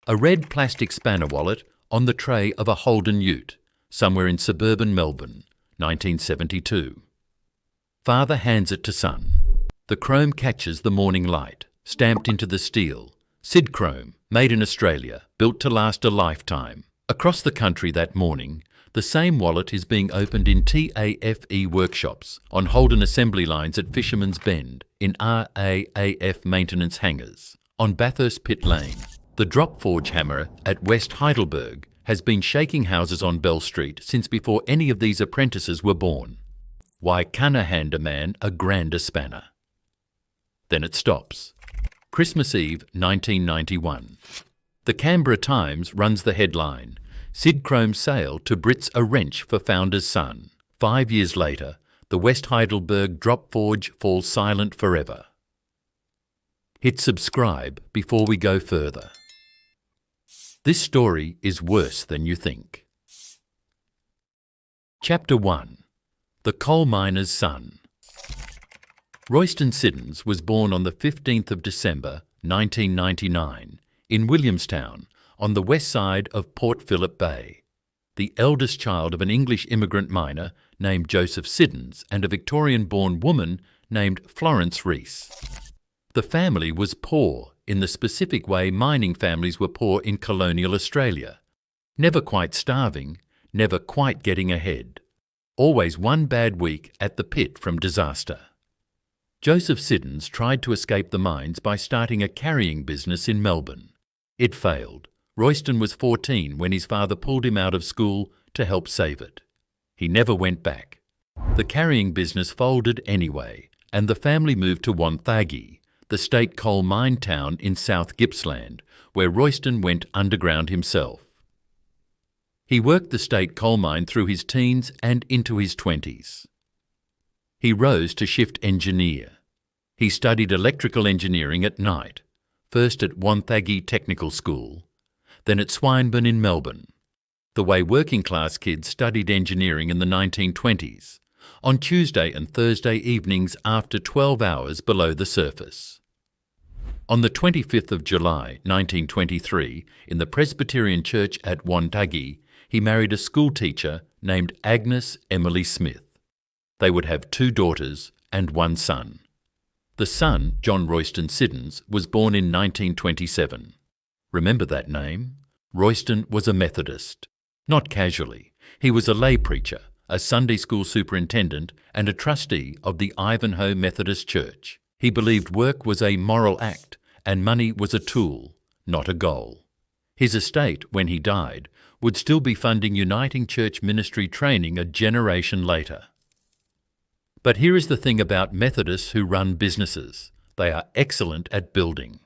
A red plastic spanner wallet on the tray of a Holden ute, somewhere in suburban Melbourne, 1972. Father hands it to son. The chrome catches the morning light, stamped into the steel. Sidchrome, made in Australia, built to last a lifetime. Across the country that morning, the same wallet is being opened in TAFE workshops, on Holden assembly lines at Fisherman's Bend, in RAAF maintenance hangars, on Bathurst Pit Lane. The drop forge hammer at West Heidelberg has been shaking houses on Bell Street since before any of these apprentices were born. Why canna hand a man a grander spanner? Then it stops. Christmas Eve, 1991. The Canberra Times runs the headline, Sidchrome sale to Brits a wrench for founder's son. 5 years later, the West Heidelberg drop forge falls silent forever. Hit subscribe before we go further. This story is worse than you think. Chapter 1. The Coal Miner's Son. Royston Siddons was born on the 15th of December 1999 in Williamstown on the west side of Port Phillip Bay, the eldest child of an English immigrant miner named Joseph Siddons and a Victorian-born woman named Florence Rees. The family was poor in the specific way mining families were poor in colonial Australia, never quite starving, never quite getting ahead, always one bad week at the pit from disaster. Joseph Siddons tried to escape the mines by starting a carrying business in Melbourne. It failed. Royston was 14 when his father pulled him out of school to help save it. He never went back. The carrying business folded anyway, and the family moved to Wonthaggi, the state coal mine town in South Gippsland, where Royston went underground himself. He worked the state coal mine through his teens and into his 20s. He rose to shift engineer. He studied electrical engineering at night, first at Wonthaggi Technical School, then at Swinburne in Melbourne, the way working-class kids studied engineering in the 1920s, on Tuesday and Thursday evenings after 12 hours below the surface. On the 25th of July 1923, in the Presbyterian Church at Wonthaggi, he married a schoolteacher named Agnes Emily Smith. They would have 2 daughters and 1 son. The son, John Royston Siddons, was born in 1927. Remember that name? Royston was a Methodist. Not casually. He was a lay preacher, a Sunday school superintendent, and a trustee of the Ivanhoe Methodist Church. He believed work was a moral act and money was a tool, not a goal. His estate, when he died, would still be funding Uniting Church ministry training a generation later. But here is the thing about Methodists who run businesses. They are excellent at building.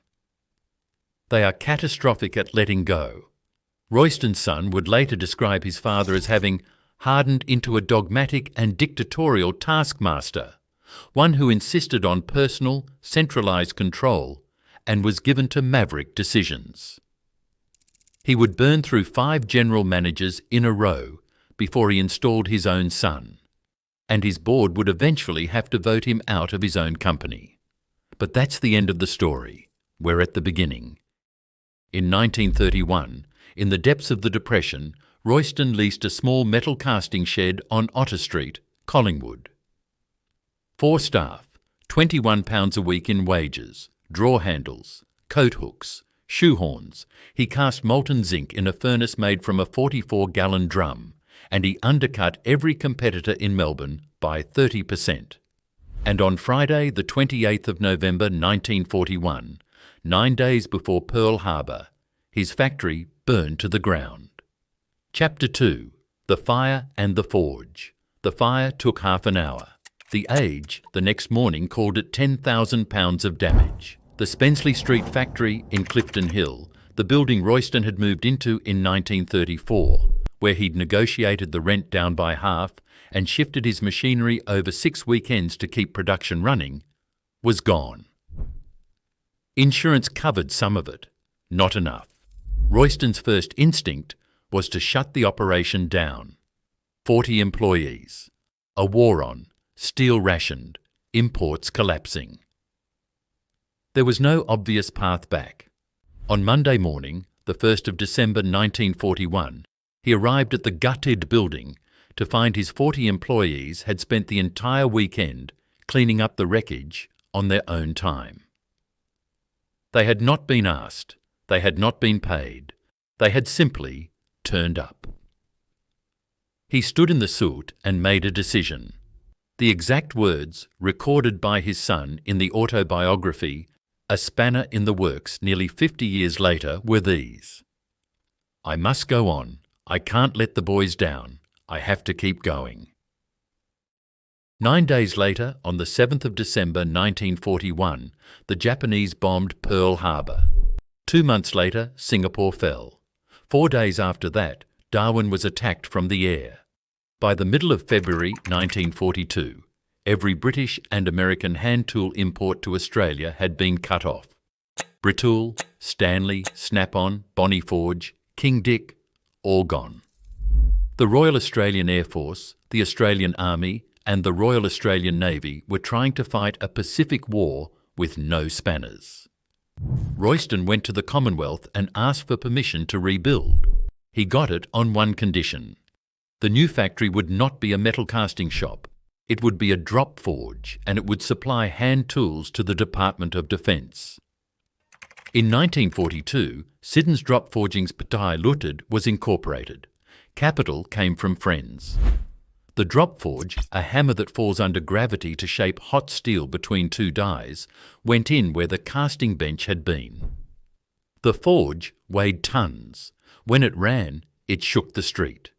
They are catastrophic at letting go. Royston's son would later describe his father as having hardened into a dogmatic and dictatorial taskmaster, one who insisted on personal, centralised control and was given to maverick decisions. He would burn through 5 general managers in a row before he installed his own son, and his board would eventually have to vote him out of his own company. But that's the end of the story. We're at the beginning. In 1931, in the depths of the Depression, Royston leased a small metal casting shed on Otter Street, Collingwood. 4 staff, £21 a week in wages, drawer handles, coat hooks, shoehorns. He cast molten zinc in a furnace made from a 44-gallon drum, and he undercut every competitor in Melbourne by 30%. And on Friday, the 28th of November 1941, 9 days before Pearl Harbor, his factory burned to the ground. Chapter 2. The Fire and the Forge. The fire took half an hour. The Age, the next morning, called it £10,000 of damage. The Spenceley Street factory in Clifton Hill, the building Royston had moved into in 1934, where he'd negotiated the rent down by half and shifted his machinery over 6 weekends to keep production running, was gone. Insurance covered some of it, not enough. Royston's first instinct was to shut the operation down. 40 employees, a war on, steel rationed, imports collapsing. There was no obvious path back. On Monday morning, the 1st of December 1941, he arrived at the gutted building to find his 40 employees had spent the entire weekend cleaning up the wreckage on their own time. They had not been asked, they had not been paid, they had simply turned up. He stood in the soot and made a decision. The exact words, recorded by his son in the autobiography A Spanner in the Works nearly 50 years later, were these: "I must go on. I can't let the boys down. I have to keep going." 9 days later, on the 7th of December 1941, the Japanese bombed Pearl Harbor. 2 months later, Singapore fell. 4 days after that, Darwin was attacked from the air. By the middle of February 1942, every British and American hand tool import to Australia had been cut off. Britool, Stanley, Snap-on, Bonnie Forge, King Dick, all gone. The Royal Australian Air Force, the Australian Army and the Royal Australian Navy were trying to fight a Pacific war with no spanners. Royston went to the Commonwealth and asked for permission to rebuild. He got it on one condition. The new factory would not be a metal casting shop. It would be a drop forge, and it would supply hand tools to the Department of Defence. In 1942, Siddons Drop Forgings Pty Ltd was incorporated. Capital came from friends. The drop forge, a hammer that falls under gravity to shape hot steel between two dies, went in where the casting bench had been. The forge weighed tons. When it ran, it shook the street.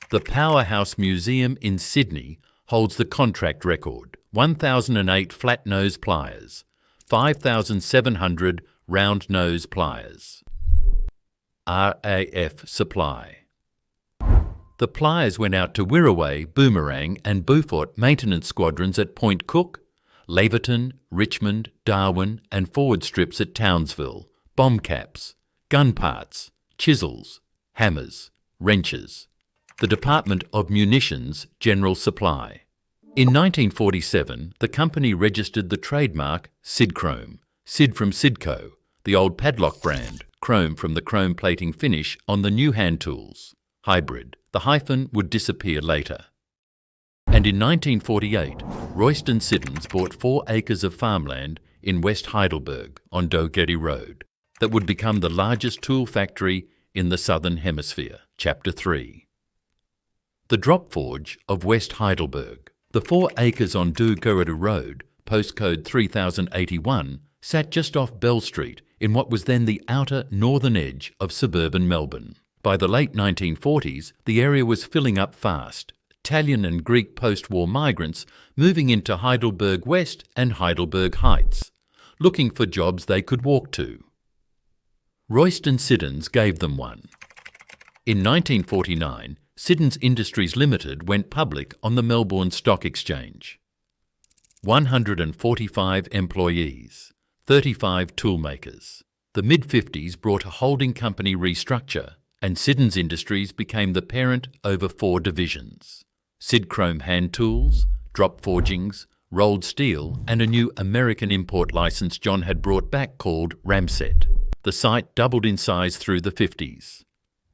The Powerhouse Museum in Sydney holds the contract record: 1,008 flat-nose pliers, 5,700 round-nose pliers. RAAF supply. The pliers went out to Wirraway, Boomerang and Beaufort maintenance squadrons at Point Cook, Laverton, Richmond, Darwin and forward strips at Townsville, bomb caps, gun parts, chisels, hammers, wrenches. The Department of Munitions General Supply. In 1947, the company registered the trademark Sidchrome, Sid from Sidco, the old padlock brand, chrome from the chrome plating finish on the new hand tools. Hybrid. The hyphen would disappear later. And in 1948, Royston Siddons bought 4 acres of farmland in West Heidelberg on Dougharty Road that would become the largest tool factory in the Southern Hemisphere. Chapter 3. The Drop Forge of West Heidelberg. The 4 acres on Dougharty Road, postcode 3081, sat just off Bell Street in what was then the outer northern edge of suburban Melbourne. By the late 1940s, the area was filling up fast. Italian and Greek post-war migrants moving into Heidelberg West and Heidelberg Heights, looking for jobs they could walk to. Royston Siddons gave them one. In 1949, Siddons Industries Limited went public on the Melbourne Stock Exchange. 145 employees, 35 toolmakers. The mid-50s brought a holding company restructure, and Siddons Industries became the parent over 4 divisions: Sidchrome hand tools, drop forgings, rolled steel, and a new American import license John had brought back called Ramset. The site doubled in size through the 50s.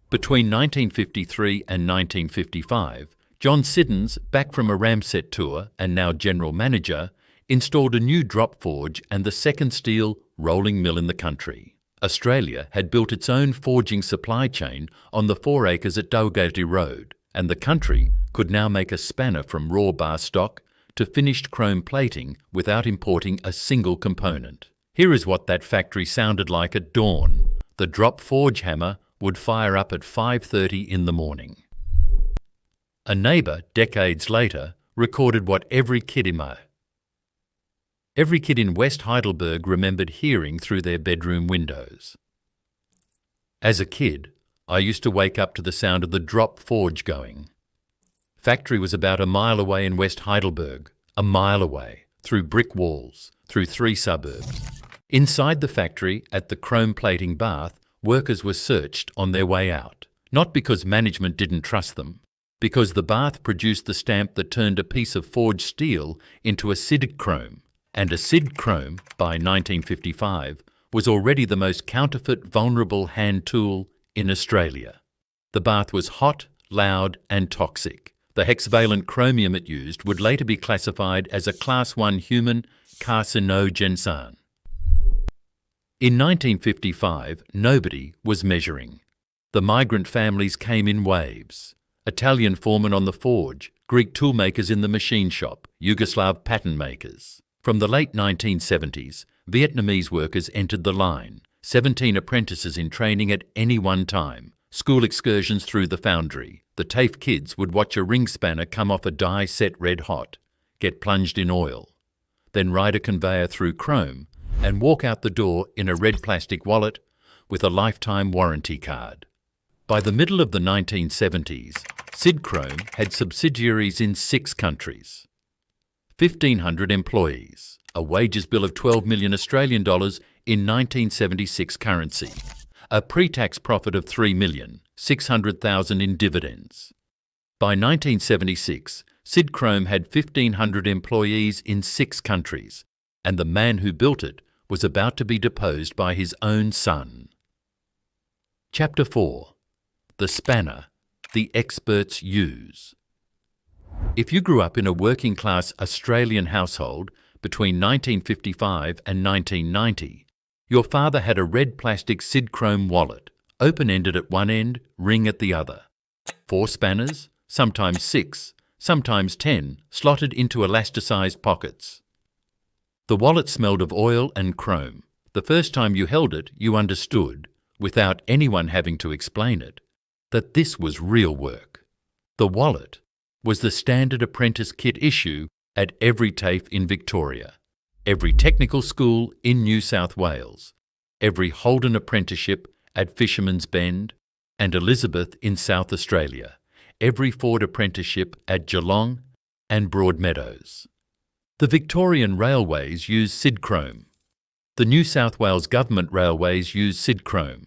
Between 1953 and 1955, John Siddons, back from a Ramset tour and now general manager, installed a new drop forge and the second steel rolling mill in the country. Australia had built its own forging supply chain on the 4 acres at Dougharty Road, and the country could now make a spanner from raw bar stock to finished chrome plating without importing a single component. Here is what that factory sounded like at dawn. The drop forge hammer would fire up at 5:30 in the morning. A neighbour, decades later, recorded what every kid in West Heidelberg remembered hearing through their bedroom windows. As a kid, I used to wake up to the sound of the drop forge going. Factory was about a mile away in West Heidelberg, a mile away, through brick walls, through 3 suburbs. Inside the factory, at the chrome plating bath, workers were searched on their way out, not because management didn't trust them, because the bath produced the stamp that turned a piece of forged steel into a Sidchrome, and a Sidchrome, by 1955, was already the most counterfeit vulnerable hand tool in Australia. The bath was hot, loud and toxic. The hexavalent chromium it used would later be classified as a Class 1 human carcinogen. In 1955, nobody was measuring. The migrant families came in waves. Italian foremen on the forge, Greek toolmakers in the machine shop, Yugoslav pattern makers. From the late 1970s, Vietnamese workers entered the line, 17 apprentices in training at any one time, school excursions through the foundry. The TAFE kids would watch a ring spanner come off a die set red hot, get plunged in oil, then ride a conveyor through chrome and walk out the door in a red plastic wallet with a lifetime warranty card. By the middle of the 1970s, Sidchrome had subsidiaries in 6 countries, 1,500 employees, a wages bill of 12 million Australian dollars in 1976 currency, a pre-tax profit of 3,600,000 in dividends. By 1976, Sidchrome had 1,500 employees in 6 countries, and the man who built it was about to be deposed by his own son. Chapter 4. The Spanner the Experts Use. If you grew up in a working-class Australian household between 1955 and 1990, your father had a red plastic Sidchrome wallet, open-ended at one end, ring at the other. 4 spanners, sometimes 6, sometimes 10, slotted into elasticized pockets. The wallet smelled of oil and chrome. The first time you held it, you understood, without anyone having to explain it, that this was real work. The wallet was the standard apprentice kit issue at every TAFE in Victoria, every technical school in New South Wales, every Holden apprenticeship at Fisherman's Bend and Elizabeth in South Australia, every Ford apprenticeship at Geelong and Broadmeadows. The Victorian railways use Sidchrome. The New South Wales government railways use Sidchrome.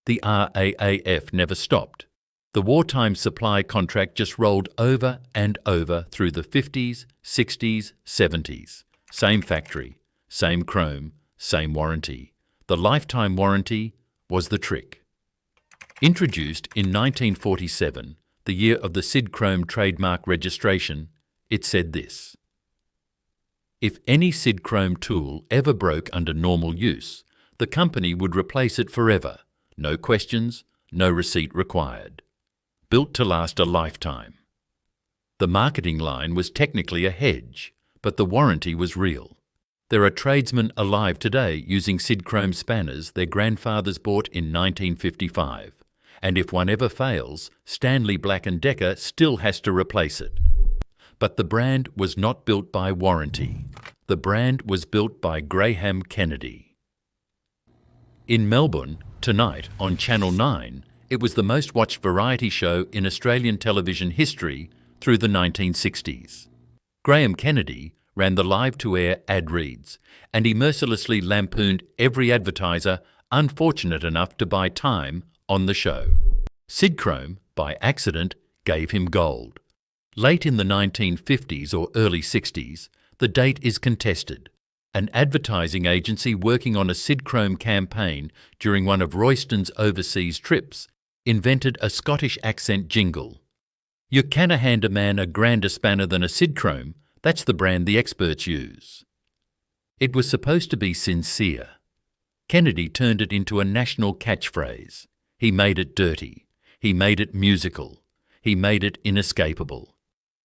The RAAF never stopped. The wartime supply contract just rolled over and over through the 50s, 60s, 70s. Same factory, same chrome, same warranty. The lifetime warranty was the trick. Introduced in 1947, the year of the Sidchrome trademark registration, it said this: if any Sidchrome tool ever broke under normal use, the company would replace it forever. No questions, no receipt required. Built to last a lifetime. The marketing line was technically a hedge, but the warranty was real. There are tradesmen alive today using Sidchrome spanners their grandfathers bought in 1955, and if one ever fails, Stanley Black & Decker still has to replace it. But the brand was not built by warranty. The brand was built by Graham Kennedy. In Melbourne, tonight on Channel 9, it was the most watched variety show in Australian television history through the 1960s. Graham Kennedy ran the live-to-air ad reads, and he mercilessly lampooned every advertiser unfortunate enough to buy time on the show. Sidchrome, by accident, gave him gold. Late in the 1950s or early 60s, the date is contested. An advertising agency working on a Sidchrome campaign during one of Royston's overseas trips invented a Scottish accent jingle. You canna hand a man a grander spanner than a Sidchrome, that's the brand the experts use. It was supposed to be sincere. Kennedy turned it into a national catchphrase. He made it dirty. He made it musical. He made it inescapable.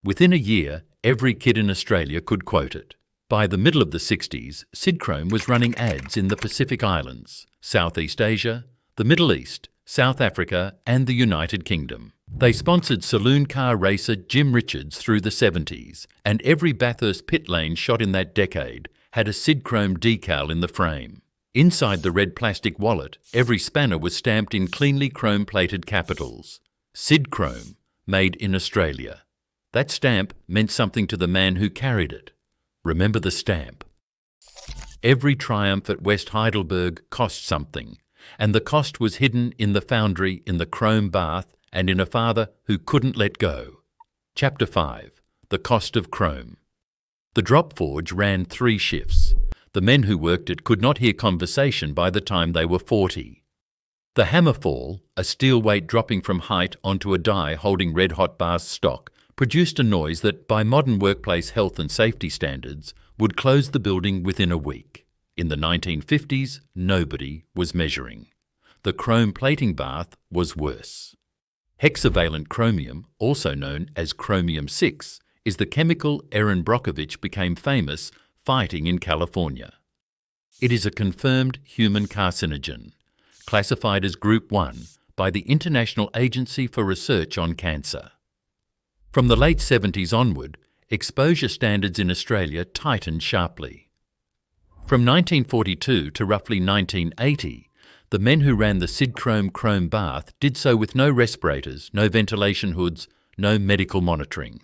Within a year, every kid in Australia could quote it. By the middle of the 60s, Sidchrome was running ads in the Pacific Islands, Southeast Asia, the Middle East, South Africa and the United Kingdom. They sponsored saloon car racer Jim Richards through the 70s, and every Bathurst pit lane shot in that decade had a Sidchrome decal in the frame. Inside the red plastic wallet, every spanner was stamped in cleanly chrome-plated capitals. Sidchrome, made in Australia. That stamp meant something to the man who carried it. Remember the stamp. Every triumph at West Heidelberg cost something, and the cost was hidden in the foundry, in the chrome bath, and in a father who couldn't let go. Chapter 5. The Cost of Chrome. The drop forge ran 3 shifts. The men who worked it could not hear conversation by the time they were 40. The hammer fall, a steel weight dropping from height onto a die holding red-hot bar stock, produced a noise that, by modern workplace health and safety standards, would close the building within a week. In the 1950s, nobody was measuring. The chrome plating bath was worse. Hexavalent chromium, also known as chromium-6, is the chemical Erin Brockovich became famous fighting in California. It is a confirmed human carcinogen, classified as Group 1 by the International Agency for Research on Cancer. From the late 70s onward, exposure standards in Australia tightened sharply. From 1942 to roughly 1980, the men who ran the Sidchrome chrome bath did so with no respirators, no ventilation hoods, no medical monitoring.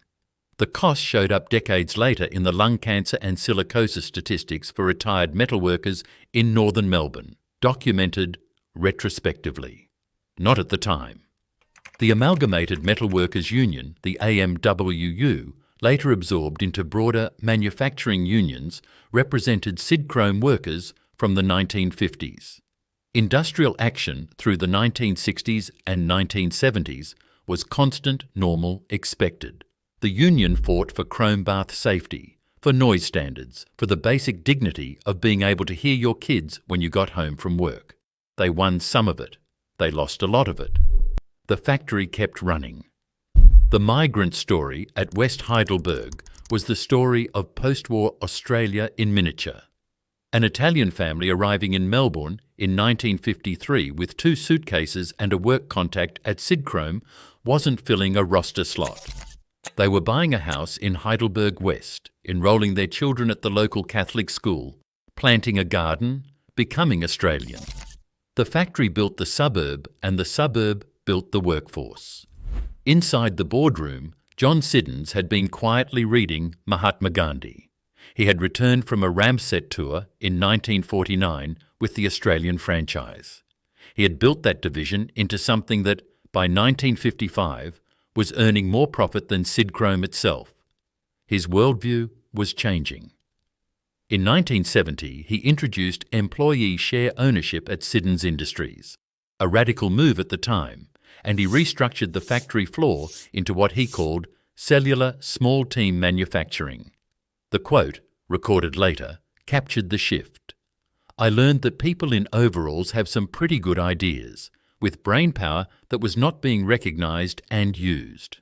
The cost showed up decades later in the lung cancer and silicosis statistics for retired metalworkers in northern Melbourne, documented retrospectively. Not at the time. The Amalgamated Metalworkers Union, the AMWU, later absorbed into broader manufacturing unions, represented Sidchrome workers from the 1950s. Industrial action through the 1960s and 1970s was constant, normal, expected. The union fought for chrome bath safety, for noise standards, for the basic dignity of being able to hear your kids when you got home from work. They won some of it. They lost a lot of it. The factory kept running. The migrant story at West Heidelberg was the story of post-war Australia in miniature. An Italian family arriving in Melbourne in 1953 with 2 suitcases and a work contact at Sidchrome wasn't filling a roster slot. They were buying a house in Heidelberg West, enrolling their children at the local Catholic school, planting a garden, becoming Australian. The factory built the suburb and the suburb built the workforce. Inside the boardroom, John Siddons had been quietly reading Mahatma Gandhi. He had returned from a Ramset tour in 1949 with the Australian franchise. He had built that division into something that, by 1955, was earning more profit than Sidchrome itself. His worldview was changing. In 1970, he introduced employee share ownership at Siddons Industries, a radical move at the time, and he restructured the factory floor into what he called cellular small team manufacturing. The quote, recorded later, captured the shift. I learned that people in overalls have some pretty good ideas, with brain power that was not being recognised and used.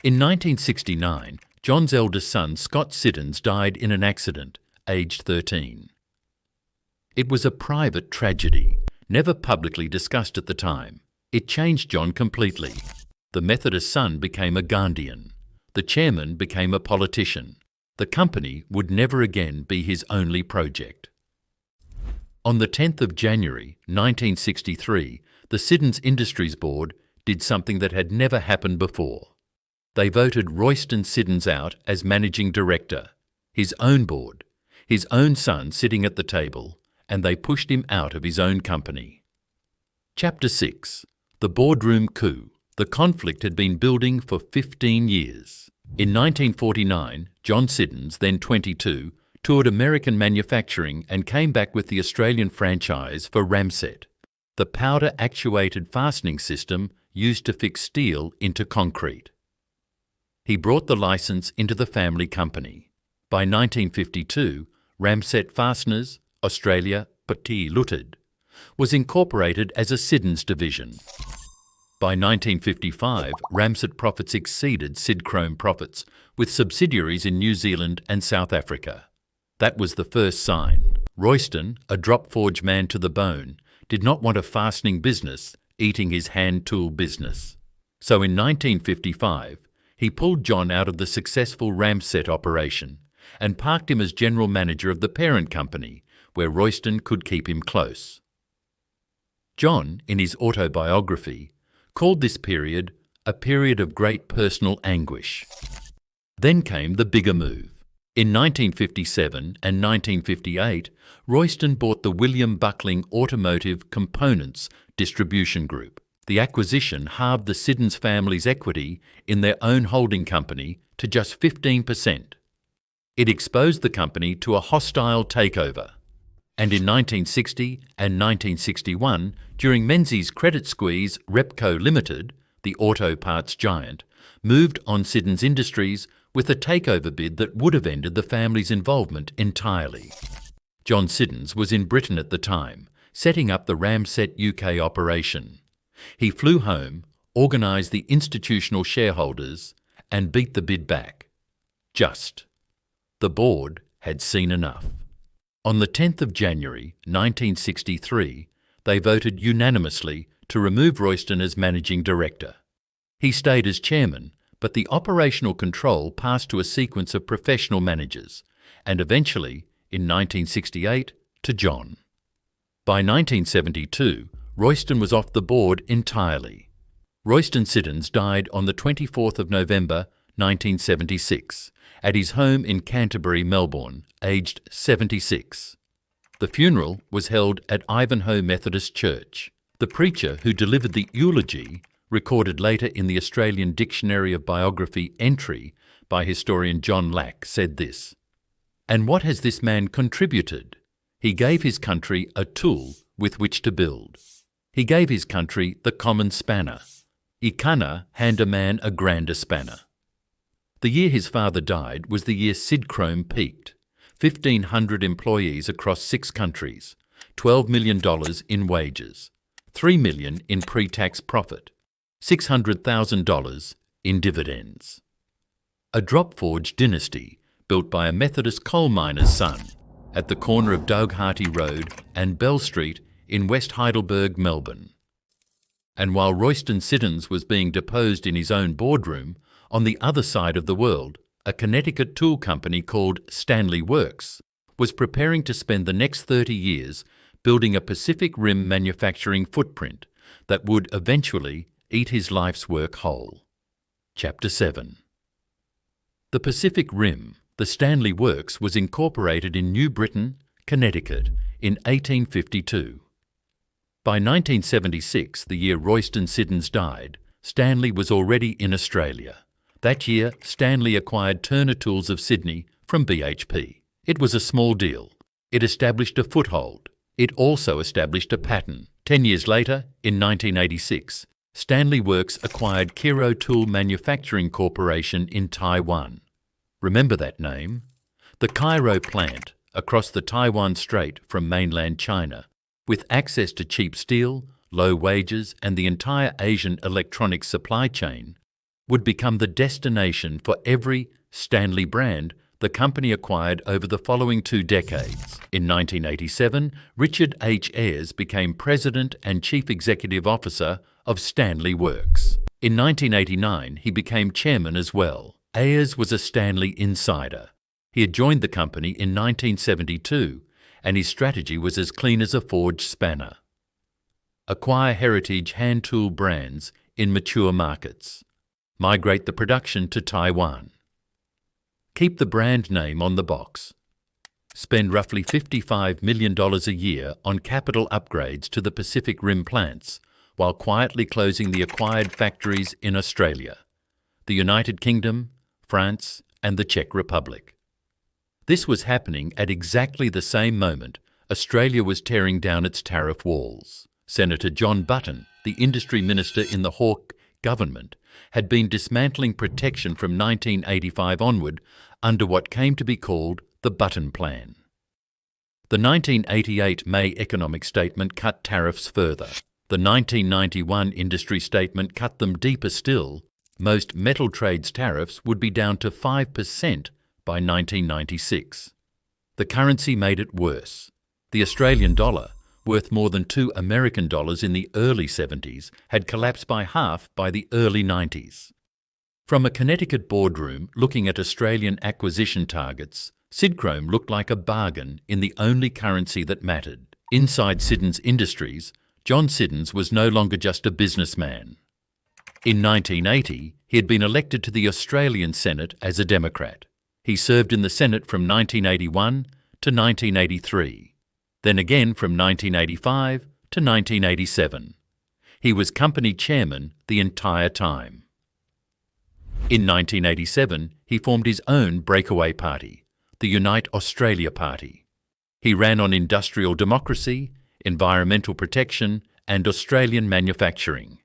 In 1969, John's eldest son, Scott Siddons, died in an accident, aged 13. It was a private tragedy, never publicly discussed at the time. It changed John completely. The Methodist son became a Gandhian. The chairman became a politician. The company would never again be his only project. On the 10th of January 1963, the Siddons Industries Board did something that had never happened before. They voted Royston Siddons out as managing director, his own board, his own son sitting at the table, and they pushed him out of his own company. Chapter 6. The Boardroom Coup. The conflict had been building for 15 years. In 1949, John Siddons, then 22, toured American manufacturing and came back with the Australian franchise for Ramset, the powder-actuated fastening system used to fix steel into concrete. He brought the license into the family company. By 1952, Ramset Fasteners, Australia Pty Ltd, was incorporated as a Siddons division. By 1955, Ramset profits exceeded Sidchrome profits, with subsidiaries in New Zealand and South Africa. That was the first sign. Royston, a drop forge man to the bone, did not want a fastening business eating his hand tool business. So in 1955, he pulled John out of the successful Ramset operation and parked him as general manager of the parent company, where Royston could keep him close. John, in his autobiography, called this period a period of great personal anguish. Then came the bigger move. In 1957 and 1958, Royston bought the William Buckling Automotive Components Distribution Group. The acquisition halved the Siddons family's equity in their own holding company to just 15%. It exposed the company to a hostile takeover. And in 1960 and 1961, during Menzies' credit squeeze, Repco Limited, the auto parts giant, moved on Siddons Industries with a takeover bid that would have ended the family's involvement entirely. John Siddons was in Britain at the time, setting up the Ramset UK operation. He flew home, organised the institutional shareholders, and beat the bid back. Just. The board had seen enough. On the 10th of January 1963, they voted unanimously to remove Royston as managing director. He stayed as chairman, but the operational control passed to a sequence of professional managers, and eventually, in 1968, to John. By 1972, Royston was off the board entirely. Royston Siddons died on the 24th of November 1976 at his home in Canterbury, Melbourne, aged 76. The funeral was held at Ivanhoe Methodist Church. The preacher who delivered the eulogy, recorded later in the Australian Dictionary of Biography entry by historian John Lack, said this: "And what has this man contributed? He gave his country a tool with which to build. He gave his country the common spanner. I canna hand a man a grander spanner." The year his father died was the year Sidchrome peaked. 1,500 employees across 6 countries, $12 million in wages, $3 million in pre-tax profit, $600,000 in dividends. A drop-forge dynasty built by a Methodist coal miner's son at the corner of Dougharty Road and Bell Street in West Heidelberg, Melbourne. And while Royston Siddons was being deposed in his own boardroom, on the other side of the world, a Connecticut tool company called Stanley Works was preparing to spend the next 30 years building a Pacific Rim manufacturing footprint that would eventually eat his life's work whole. Chapter 7. The Pacific Rim, the Stanley Works, was incorporated in New Britain, Connecticut, in 1852. By 1976, the year Royston Siddons died, Stanley was already in Australia. That year, Stanley acquired Turner Tools of Sydney from BHP. It was a small deal. It established a foothold. It also established a pattern. 10 years later, in 1986, Stanley Works acquired Kiro Tool Manufacturing Corporation in Taiwan. Remember that name? The Cairo plant, across the Taiwan Strait from mainland China, with access to cheap steel, low wages, and the entire Asian electronics supply chain, would become the destination for every Stanley brand the company acquired over the following 2 decades. In 1987, Richard H. Ayres became President and Chief Executive Officer of Stanley Works. In 1989, he became chairman as well. Ayres was a Stanley insider. He had joined the company in 1972, and his strategy was as clean as a forged spanner. Acquire heritage hand tool brands in mature markets. Migrate the production to Taiwan. Keep the brand name on the box. Spend roughly $55 million a year on capital upgrades to the Pacific Rim plants, while quietly closing the acquired factories in Australia, the United Kingdom, France, and the Czech Republic. This was happening at exactly the same moment Australia was tearing down its tariff walls. Senator John Button, the industry minister in the Hawke government, had been dismantling protection from 1985 onward under what came to be called the Button Plan. The 1988 May Economic Statement cut tariffs further. The 1991 Industry Statement cut them deeper still. Most metal trades tariffs would be down to 5% by 1996. The currency made it worse. The Australian dollar, worth more than $2 American in the early 70s, had collapsed by half by the early 90s. From a Connecticut boardroom looking at Australian acquisition targets, Sidchrome looked like a bargain in the only currency that mattered. Inside Siddons Industries, John Siddons was no longer just a businessman. In 1980, he had been elected to the Australian Senate as a Democrat. He served in the Senate from 1981 to 1983. Then again from 1985 to 1987. He was company chairman the entire time. In 1987, he formed his own breakaway party, the Unite Australia Party. He ran on industrial democracy, environmental protection, and Australian manufacturing.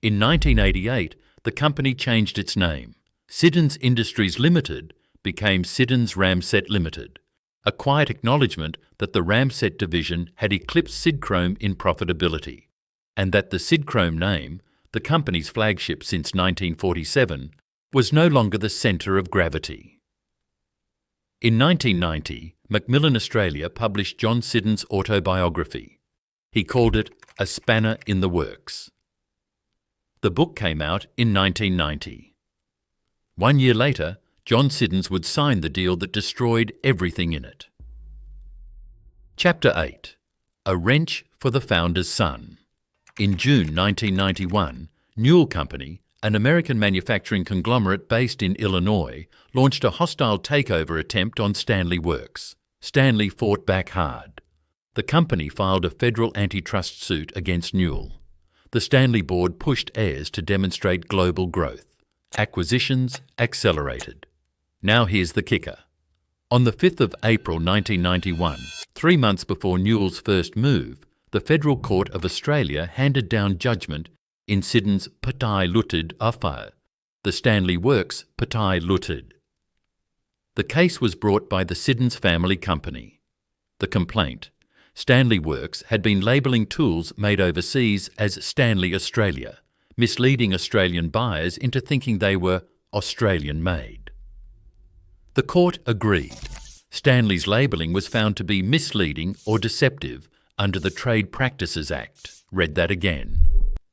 In 1988, the company changed its name. Siddons Industries Limited became Siddons Ramset Limited, a quiet acknowledgement that the Ramset division had eclipsed Sidchrome in profitability, and that the Sidchrome name, the company's flagship since 1947, was no longer the centre of gravity. In 1990, Macmillan Australia published John Siddons' autobiography. He called it A Spanner in the Works. The book came out in 1990. 1 year later, John Siddons would sign the deal that destroyed everything in it. Chapter 8. A Wrench for the Founder's Son. In June 1991, Newell Company, an American manufacturing conglomerate based in Illinois, launched a hostile takeover attempt on Stanley Works. Stanley fought back hard. The company filed a federal antitrust suit against Newell. The Stanley board pushed Ayres to demonstrate global growth. Acquisitions accelerated. Now here's the kicker. On the 5th of April 1991, 3 months before Newell's first move, the Federal Court of Australia handed down judgment in Siddons' Partij Lutted affair, the Stanley Works Partij Lutted. The case was brought by the Siddons family company. The complaint: Stanley Works had been labelling tools made overseas as Stanley Australia, misleading Australian buyers into thinking they were Australian-made. The court agreed. Stanley's labelling was found to be misleading or deceptive under the Trade Practices Act. Read that again.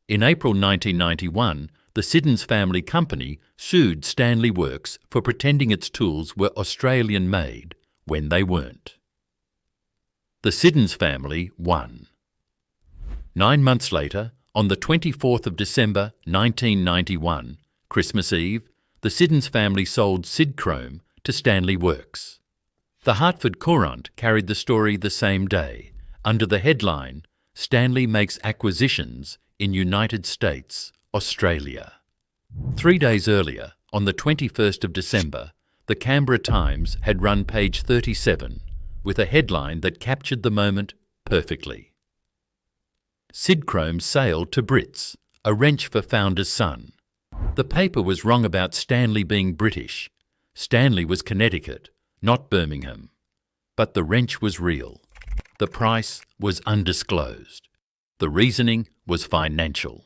In April 1991, the Siddons family company sued Stanley Works for pretending its tools were Australian-made when they weren't. The Siddons family won. 9 months later, on the 24th of December 1991, Christmas Eve, the Siddons family sold Sidchrome to Stanley Works. The Hartford Courant carried the story the same day, under the headline, Stanley Makes Acquisitions in United States, Australia. 3 days earlier, on the 21st of December, the Canberra Times had run page 37 with a headline that captured the moment perfectly. Sidchrome sailed to Brits, a wrench for founder's son. The paper was wrong about Stanley being British. Stanley was Connecticut, not Birmingham. But the wrench was real. The price was undisclosed. The reasoning was financial.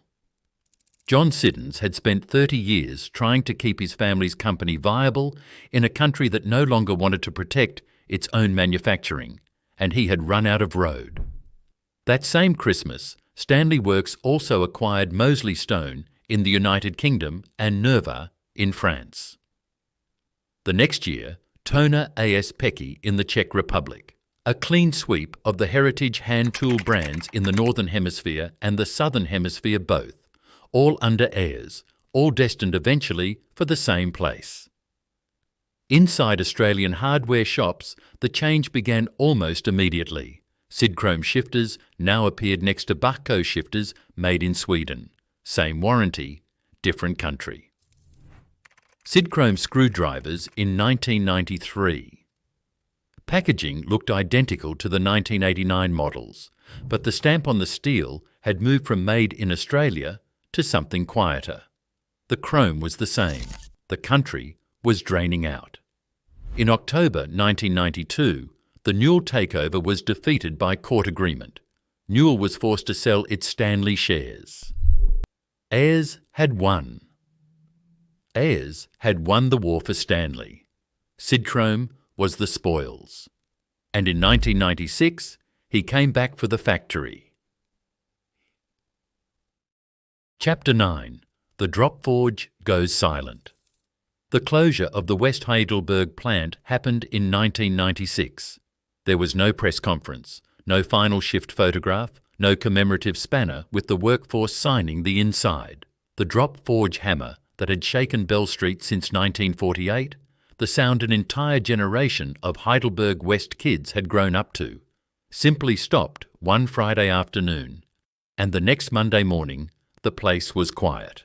John Siddons had spent 30 years trying to keep his family's company viable in a country that no longer wanted to protect its own manufacturing, and he had run out of road. That same Christmas, Stanley Works also acquired Moseley Stone in the United Kingdom and Nerva in France. The next year, Toner A.S. Pecky in the Czech Republic. A clean sweep of the heritage hand tool brands in the Northern Hemisphere and the Southern Hemisphere both, all under Ayres, all destined eventually for the same place. Inside Australian hardware shops, the change began almost immediately. Sidchrome shifters now appeared next to Bachko shifters made in Sweden. Same warranty, different country. Sidchrome screwdrivers in 1993. Packaging looked identical to the 1989 models, but the stamp on the steel had moved from Made in Australia to something quieter. The chrome was the same. The country was draining out. In October 1992, the Newell takeover was defeated by court agreement. Newell was forced to sell its Stanley shares. Ayres had won. Ayres had won the war for Stanley. Sidchrome was the spoils. And in 1996, he came back for the factory. Chapter 9. The drop forge goes silent. The closure of the West Heidelberg plant happened in 1996. There was no press conference, no final shift photograph, no commemorative spanner with the workforce signing the inside. The drop forge hammer that had shaken Bell Street since 1948, the sound an entire generation of Heidelberg West kids had grown up to, simply stopped one Friday afternoon, and the next Monday morning the place was quiet.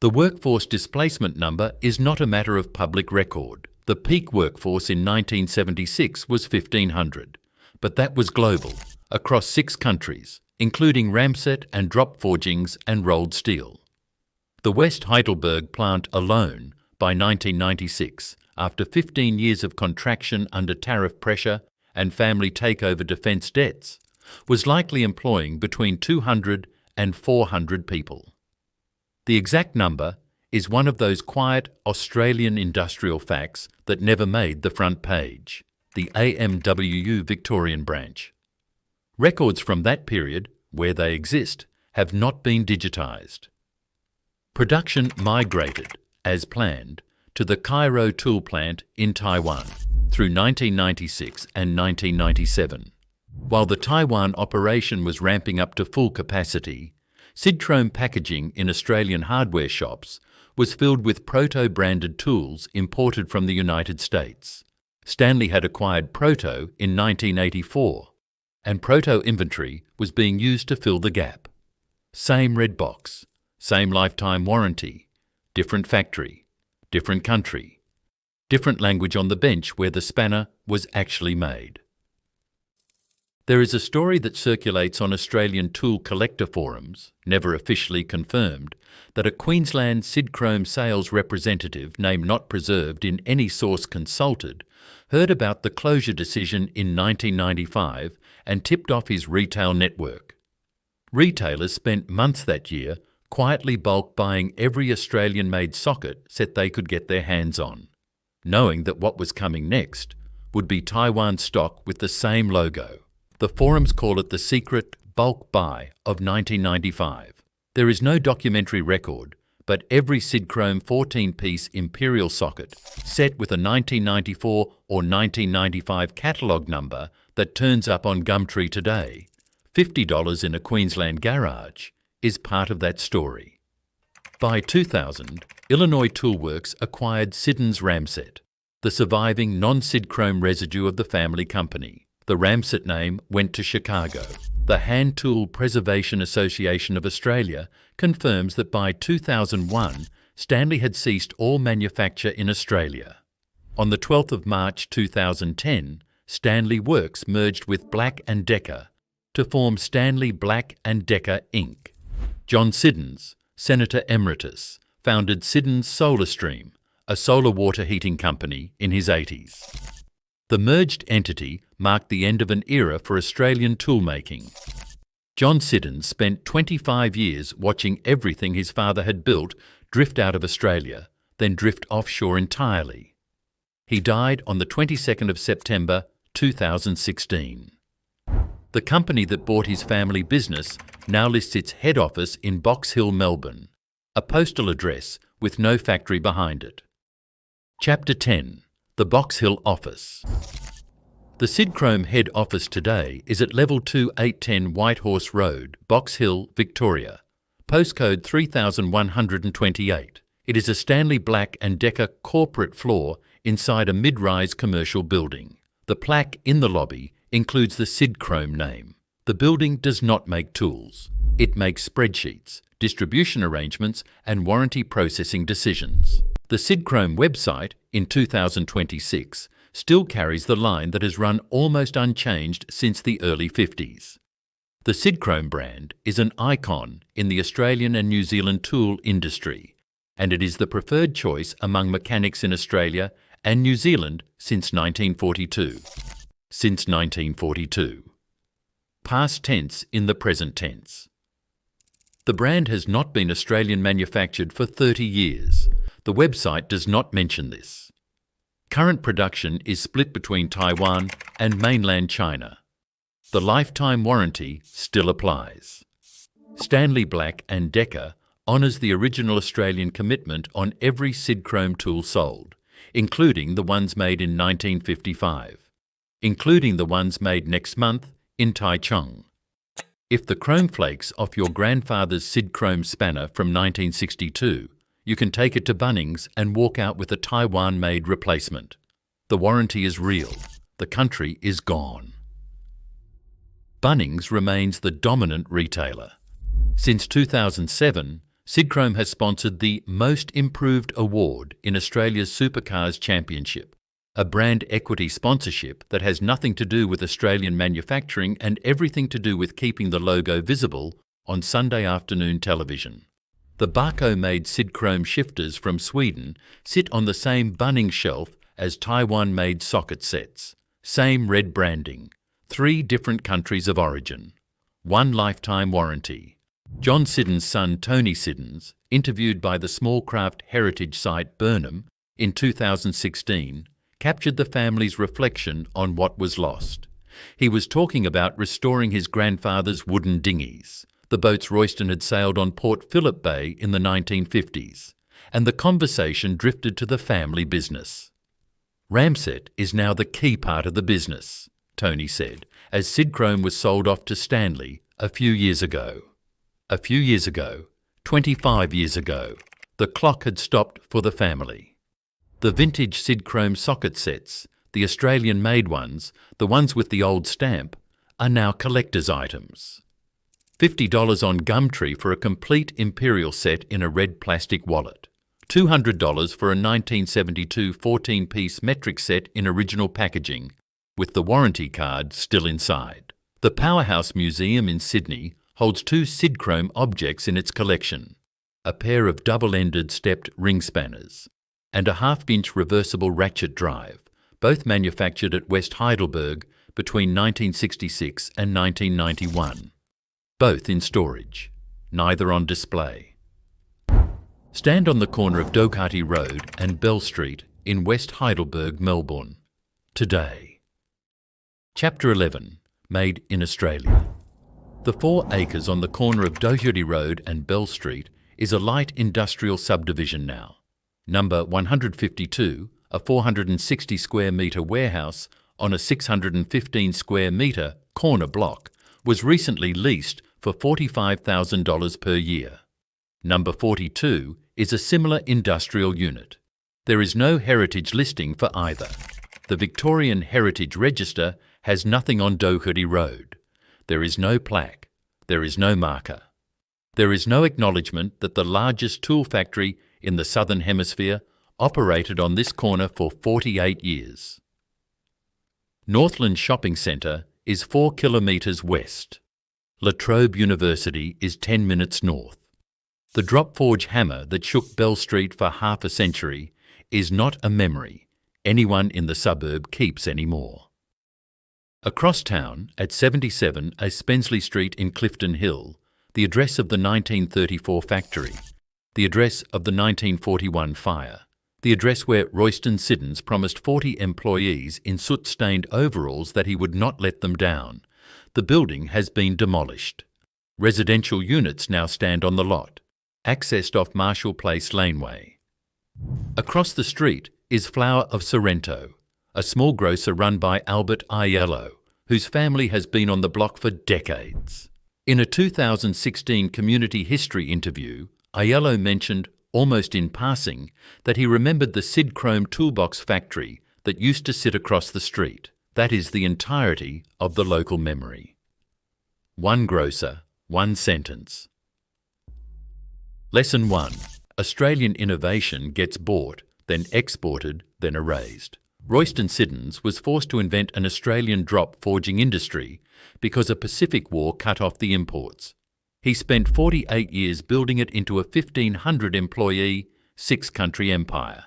The workforce displacement number is not a matter of public record. The peak workforce in 1976 was 1,500, but that was global, across 6 countries, including ramset and drop forgings and rolled steel. The West Heidelberg plant alone, by 1996, after 15 years of contraction under tariff pressure and family takeover defence debts, was likely employing between 200 and 400 people. The exact number is one of those quiet Australian industrial facts that never made the front page, the AMWU Victorian branch. Records from that period, where they exist, have not been digitised. Production migrated, as planned, to the Cairo tool plant in Taiwan through 1996 and 1997. While the Taiwan operation was ramping up to full capacity, Sidchrome packaging in Australian hardware shops was filled with Proto-branded tools imported from the United States. Stanley had acquired Proto in 1984, and Proto inventory was being used to fill the gap. Same red box, same lifetime warranty, different factory, different country, different language on the bench where the spanner was actually made. There is a story that circulates on Australian tool collector forums, never officially confirmed, that a Queensland Sidchrome sales representative, name not preserved in any source consulted, heard about the closure decision in 1995 and tipped off his retail network. Retailers spent months that year quietly bulk buying every Australian-made socket set they could get their hands on, knowing that what was coming next would be Taiwan stock with the same logo. The forums call it the secret bulk buy of 1995. There is no documentary record, but every Sidchrome 14-piece Imperial socket set with a 1994 or 1995 catalogue number that turns up on Gumtree today, $50 in a Queensland garage, is part of that story. By 2000, Illinois Toolworks acquired Siddons Ramset, the surviving non-Sidchrome residue of the family company. The Ramset name went to Chicago. The Hand Tool Preservation Association of Australia confirms that by 2001, Stanley had ceased all manufacture in Australia. On the 12th of March 2010, Stanley Works merged with Black & Decker to form Stanley Black & Decker Inc. John Siddons, Senator Emeritus, founded Siddons SolarStream, a solar water heating company, in his 80s. The merged entity marked the end of an era for Australian toolmaking. John Siddons spent 25 years watching everything his father had built drift out of Australia, then drift offshore entirely. He died on the 22nd of September 2016. The company that bought his family business now lists its head office in Box Hill, Melbourne, a postal address with no factory behind it. Chapter 10. The Box Hill Office. The Sidchrome head office today is at Level 2 810 Whitehorse Road, Box Hill, Victoria, postcode 3128. It is a Stanley Black & Decker corporate floor inside a mid-rise commercial building. The plaque in the lobby includes the Sidchrome name. The building does not make tools. It makes spreadsheets, distribution arrangements and warranty processing decisions. The Sidchrome website, in 2026, still carries the line that has run almost unchanged since the early 50s. The Sidchrome brand is an icon in the Australian and New Zealand tool industry, and it is the preferred choice among mechanics in Australia and New Zealand since 1942. Since 1942. Past tense in the present tense. The brand has not been Australian manufactured for 30 years. The website does not mention this. Current production is split between Taiwan and mainland China. The lifetime warranty still applies. Stanley Black & Decker honours the original Australian commitment on every Sidchrome tool sold, including the ones made in 1955, including the ones made next month in Taichung. If the chrome flakes off your grandfather's Sidchrome spanner from 1962, you can take it to Bunnings and walk out with a Taiwan-made replacement. The warranty is real. The country is gone. Bunnings remains the dominant retailer. Since 2007, Sidchrome has sponsored the Most Improved Award in Australia's Supercars Championship, a brand equity sponsorship that has nothing to do with Australian manufacturing and everything to do with keeping the logo visible on Sunday afternoon television. The Baco-made Sidchrome shifters from Sweden sit on the same Bunnings shelf as Taiwan-made socket sets. Same red branding. 3 different countries of origin. 1 lifetime warranty. John Siddons' son Tony Siddons, interviewed by the small craft heritage site Burnham in 2016, captured the family's reflection on what was lost. He was talking about restoring his grandfather's wooden dinghies, the boats Royston had sailed on Port Phillip Bay in the 1950s, and the conversation drifted to the family business. Ramset is now the key part of the business, Tony said, as Sidchrome was sold off to Stanley a few years ago. A few years ago, 25 years ago, the clock had stopped for the family. The vintage Sidchrome socket sets, the Australian-made ones, the ones with the old stamp, are now collector's items. $50 on Gumtree for a complete Imperial set in a red plastic wallet. $200 for a 1972 14-piece metric set in original packaging, with the warranty card still inside. The Powerhouse Museum in Sydney holds 2 Sidchrome objects in its collection, a pair of double-ended stepped ring spanners and a half-inch reversible ratchet drive, both manufactured at West Heidelberg between 1966 and 1991. Both in storage, neither on display. Stand on the corner of Dougharty Road and Bell Street in West Heidelberg, Melbourne. Today. Chapter 11. Made in Australia. The 4 acres on the corner of Dougharty Road and Bell Street is a light industrial subdivision now. Number 152, a 460 square metre warehouse on a 615 square metre corner block, was recently leased for $45,000 per year. Number 42 is a similar industrial unit. There is no heritage listing for either. The Victorian Heritage Register has nothing on Dougharty Road. There is no plaque. There is no marker. There is no acknowledgement that the largest tool factory in the Southern Hemisphere operated on this corner for 48 years. Northland Shopping Centre is 4 kilometres west. La Trobe University is 10 minutes north. The drop forge hammer that shook Bell Street for half a century is not a memory anyone in the suburb keeps anymore. Across town, at 77 A Spensley Street in Clifton Hill, the address of the 1934 factory, the address of the 1941 fire, the address where Royston Siddons promised 40 employees in soot-stained overalls that he would not let them down. The building has been demolished. Residential units now stand on the lot, accessed off Marshall Place Laneway. Across the street is Flour of Sorrento, a small grocer run by Albert Aiello, whose family has been on the block for decades. In a 2016 community history interview, Aiello mentioned, almost in passing, that he remembered the Sidchrome toolbox factory that used to sit across the street. That is the entirety of the local memory. One grocer, one sentence. Lesson 1. Australian innovation gets bought, then exported, then erased. Royston Siddons was forced to invent an Australian drop forging industry because a Pacific War cut off the imports. He spent 48 years building it into a 1,500-employee, 6-country empire.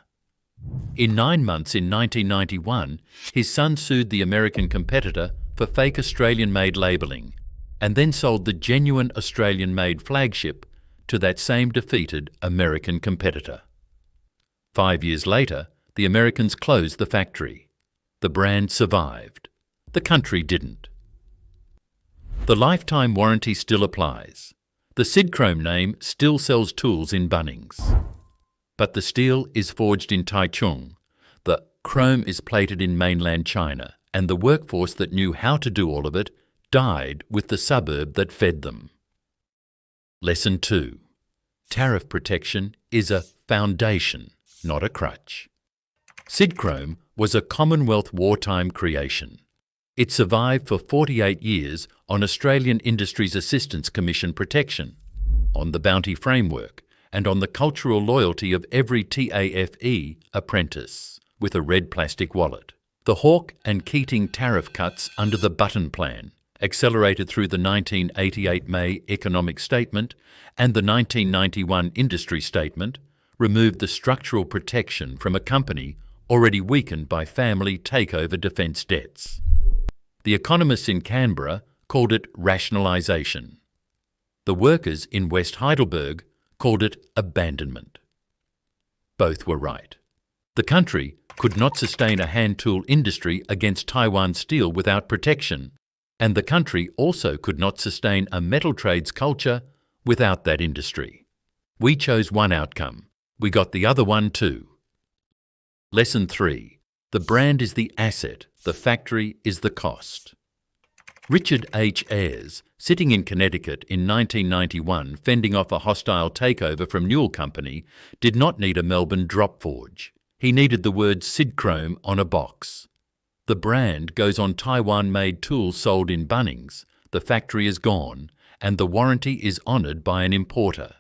In 9 months in 1991, his son sued the American competitor for fake Australian-made labelling, and then sold the genuine Australian-made flagship to that same defeated American competitor. 5 years later, the Americans closed the factory. The brand survived. The country didn't. The lifetime warranty still applies. The Sidchrome name still sells tools in Bunnings. But the steel is forged in Taichung, the chrome is plated in mainland China, and the workforce that knew how to do all of it died with the suburb that fed them. Lesson 2. Tariff protection is a foundation, not a crutch. Sidchrome was a Commonwealth wartime creation. It survived for 48 years on Australian Industries Assistance Commission protection, on the Bounty Framework, and on the cultural loyalty of every TAFE apprentice with a red plastic wallet. The Hawke and Keating tariff cuts under the Button Plan, accelerated through the 1988 May Economic Statement and the 1991 Industry Statement, removed the structural protection from a company already weakened by family takeover defence debts. The economists in Canberra called it rationalisation. The workers in West Heidelberg called it abandonment. Both were right. The country could not sustain a hand tool industry against Taiwan steel without protection, and the country also could not sustain a metal trades culture without that industry. We chose one outcome. We got the other one too. Lesson 3. The brand is the asset, the factory is the cost. Richard H. Ayres, sitting in Connecticut in 1991 fending off a hostile takeover from Newell Company, did not need a Melbourne drop forge. He needed the word Sidchrome on a box. The brand goes on Taiwan-made tools sold in Bunnings, the factory is gone, and the warranty is honoured by an importer.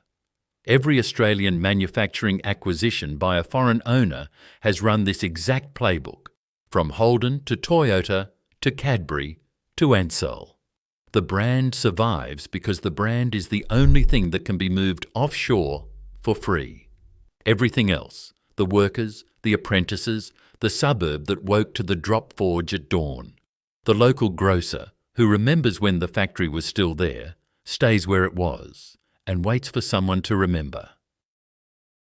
Every Australian manufacturing acquisition by a foreign owner has run this exact playbook, from Holden to Toyota to Cadbury to Ansell. The brand survives because the brand is the only thing that can be moved offshore for free. Everything else, the workers, the apprentices, the suburb that woke to the drop forge at dawn, the local grocer who remembers when the factory was still there, stays where it was, and waits for someone to remember.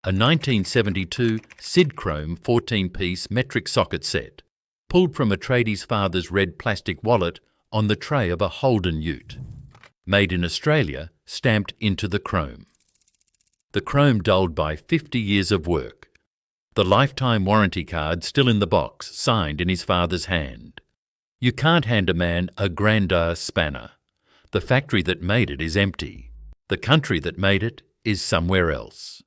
A 1972 Sidchrome 14-piece metric socket set, pulled from a tradie's father's red plastic wallet on the tray of a Holden ute. Made in Australia, stamped into the chrome. The chrome dulled by 50 years of work. The lifetime warranty card still in the box, signed in his father's hand. You can't hand a man a Grandeur spanner. The factory that made it is empty. The country that made it is somewhere else.